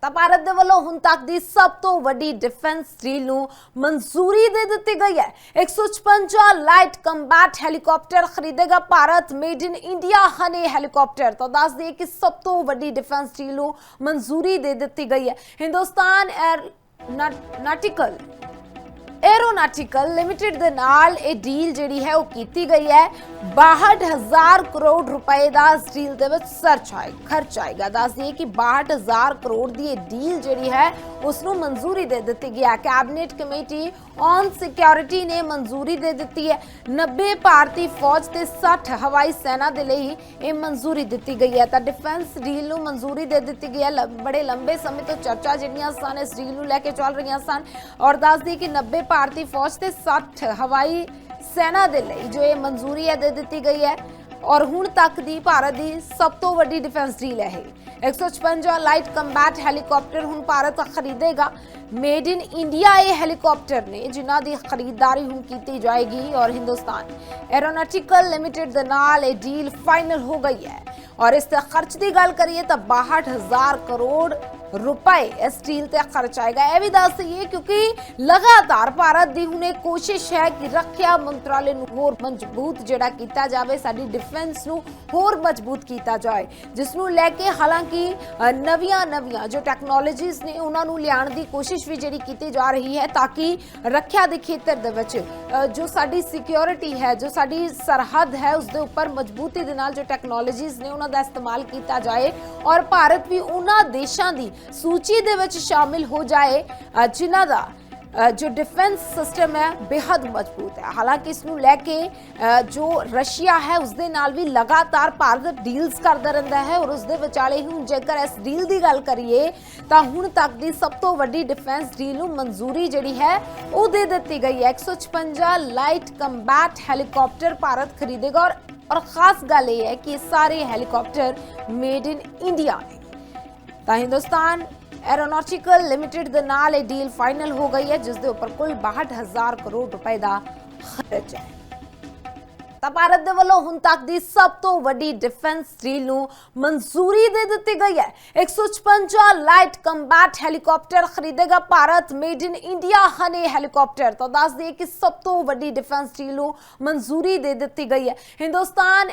ਤਾਂ ਭਾਰਤ ਦੇ ਵੱਲੋਂ ਹੁਣ ਤੱਕ ਦੀ ਸਭ ਤੋਂ ਵੱਡੀ ਡਿਫੈਂਸ ਡੀਲ ਨੂੰ ਮਨਜ਼ੂਰੀ ਦੇ ਦਿੱਤੀ ਗਈ ਹੈ। 156 ਲਾਈਟ ਕੰਬੈਟ ਹੈਲੀਕਾਪਟਰ ਖਰੀਦੇਗਾ ਭਾਰਤ। ਮੇਡ ਇਨ ਇੰਡੀਆ ਹਨੇ ਹੈਲੀਕਾਪਟਰ। ਤਾਂ ਦੱਸ ਦਈਏ ਕਿ ਸਭ ਤੋਂ ਵੱਡੀ ਡਿਫੈਂਸ ਡੀਲ ਨੂੰ ਮਨਜ਼ੂਰੀ ਦੇ ਦਿੱਤੀ ਗਈ ਹੈ। ਹਿੰਦੁਸਤਾਨ एरोनॉटिकल लिमिटेड दे नाल ये डील जिहड़ी है वो कीती गई है। 62,000 करोड़ रुपए का इस डील दे विच खर्च आएगा। दस दिए कि 62,000 करोड़ की डील जिहड़ी है उसनूं मंजूरी दे दी गई है। कैबिनेट कमेटी ऑन सिक्योरिटी ने मंजूरी दे दी है। 90 भारतीय फौज ते 60 हवाई सेना के लिए ये मंजूरी दी गई है। तो डिफेंस डील नूं मंजूरी दे दी गई है। बड़े लंबे समय तो चर्चा जिहड़ियां सन इस डील नूं लैके चल रही सन और दस दी कि 90 भारतीय फौज ते 60 हवाई सेना दे लई जो ये मंजूरी है दे दी गई है और हुण तक दी भारत की सब तो वड्डी डिफेंस डील है। 156 लाइट कंबैट हैलीकॉप्टर हुण भारत खरीदेगा। मेड इन इंडिया ये हैलीकॉप्टर ने जिन्हां दी खरीदारी हुण कीती जाएगी और हिंदुस्तान एरोनॉटिकल लिमिटेड दे नाल ये डील फाइनल हो गई है। और इस खर्च की गल करिए तो 62,000 करोड़ रुपए इस डील ते खर्च आएगा। यह भी दस दईए क्योंकि लगातार भारत की हुणे कोशिश है कि रखिया मंत्रालय नूं होर मजबूत जिहड़ा कीता जावे, साडी डिफेंस नूं होर मजबूत कीता जाए, जिसनूं लैके हालांकि नवीं जो टैक्नोलॉजीज ने उन्हां नूं लियाउण दी कोशिश भी जिहड़ी कीती जा रही है ताकि रखिया दे खेतर दे विच जो साडी सिक्योरिटी है, जो साडी सरहद है उस दे उपर मजबूती दे नाल जो टैक्नोलॉजीज ने उन्हां दा इस्तेमाल किया जाए और भारत भी उन्हां देशां दी सूची दे विच शामिल हो जाए जिन्हां दा जो डिफेंस सिस्टम है बेहद मजबूत है। हालांकि इसनूं लैके जो रशिया है उसदे नाल भी लगातार भारत डील्स करदा रहिंदा है और उसदे विचाले हुण जेकर इस डील की गल करिए तो हुण तक की सब तो वड्डी डिफेंस डील नूं मंजूरी जिहड़ी है वो दे दी गई है। 156 लाइट कंबैट हैलीकॉप्टर भारत खरीदेगा और खास गल ये है कि सारे हैलीकॉप्टर मेड इन इंडिया ने। तो हिंदुस्तान एरोनॉटिकल लिमिटेड दे नाल ये डील फाइनल हो गई है जिसके उपर कुल 62,000 करोड़ रुपए का खर्च है। तो भारत दे वल्लों हुण तक दी सब तो वड्डी डिफेंस डील नूं मंजूरी दे दी गई है। 156 लाइट कंबैट हैलीकॉप्टर खरीदेगा भारत। मेड इन इंडिया हने हैलीकॉप्टर। तो दस दिए कि सब तो वड्डी डिफेंस डील नूं मंजूरी दे दी गई है। हिंदुस्तान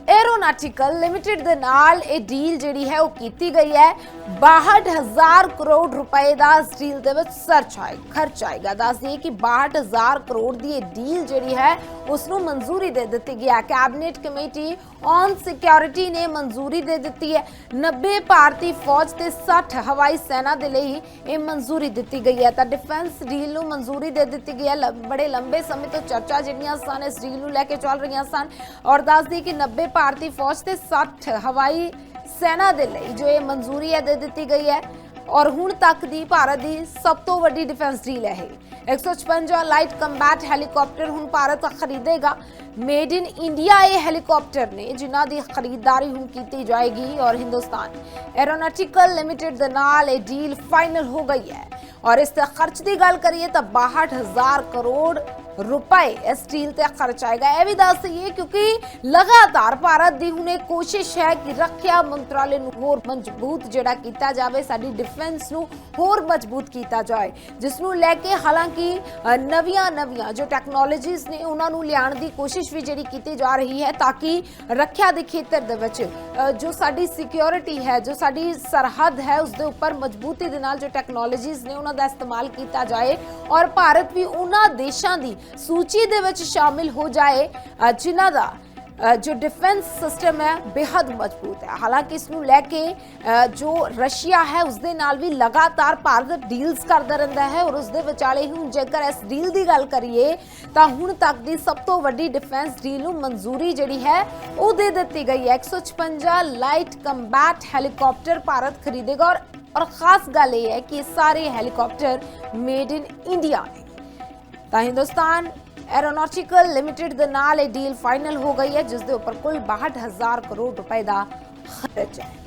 एरोनॉटिकल लिमिटेड दे नाल ये डील जिहड़ी है वो कीती गई है। 62,000 करोड़ रुपए का इस डील दे विच खर्च आएगा। दस दिए कि 62,000 करोड़ की डील जिहड़ी है उसनूं मंजूरी दे दी गई है। कैबिनेट कमेटी ऑन सिक्योरिटी ने मंजूरी दे दी है। 90 भारतीय फौज ते 60 हवाई सेना के लिए ये मंजूरी दी गई है। तो डिफेंस डील नूं मंजूरी दे दी गई है। बड़े लंबे समय तो चर्चा जिहड़ियां सन इस डील नूं लैके चल रही सन और दस दी कि 90 भारतीय फौज ते 60 हवाई सेना के लिए जो ये मंजूरी है दे दी गई है और हुण तक की भारत की सब तो वड्डी डिफेंस डील है। 156 लाइट कंबैट हैलीकॉप्टर हुण भारत खरीदेगा। मेड इन इंडिया ये हैलीकॉप्टर ने जिन्हां दी खरीदारी हुण कीती जाएगी और हिंदुस्तान एरोनॉटिकल लिमिटेड दे नाल ये डील फाइनल हो गई है। और इस खर्च की गल करिए तो 62,000 करोड़ रुपए इस डील ते खर्च आएगा। यह भी दस दईए क्योंकि लगातार भारत की हुणे कोशिश है कि रखिया मंत्रालय नूं होर मजबूत जिहड़ा कीता जावे, साडी डिफेंस नूं होर मजबूत कीता जाए, जिसनूं लैके हालांकि नवीं जो टैक्नोलॉजीज ने उन्हां नूं लियाउण दी कोशिश भी जिहड़ी कीती जा रही है ताकि रखिया दे खेतर दे विच जो साडी सिक्योरिटी है, जो साडी सरहद है उस दे उपर मजबूती दे नाल जो टैक्नोलॉजीज ने उन्हां दा इस्तेमाल किया जाए और भारत भी उन्हां देशां दी सूची दे विच शामिल हो जाए जिन्हां दा जो डिफेंस सिस्टम है बेहद मजबूत है। हालांकि इसनूं लैके जो रशिया है उसदे नाल भी लगातार भारत डील्स करदा रहिंदा है और उसदे विचाले हुण जेकर इस डील की गल करिए तो हुण तक की सब तो वड्डी डिफेंस डील नूं मंजूरी जिहड़ी है वो दे दी गई है। 156 लाइट कंबैट हैलीकॉप्टर भारत खरीदेगा और खास गल ये है कि सारे हैलीकॉप्टर मेड इन इंडिया ने। तो हिंदुस्तान एरोनॉटिकल लिमिटेड दे नाल ये डील फाइनल हो गई है जिसके उपर कुल 62,000 करोड़ रुपए का खर्च है।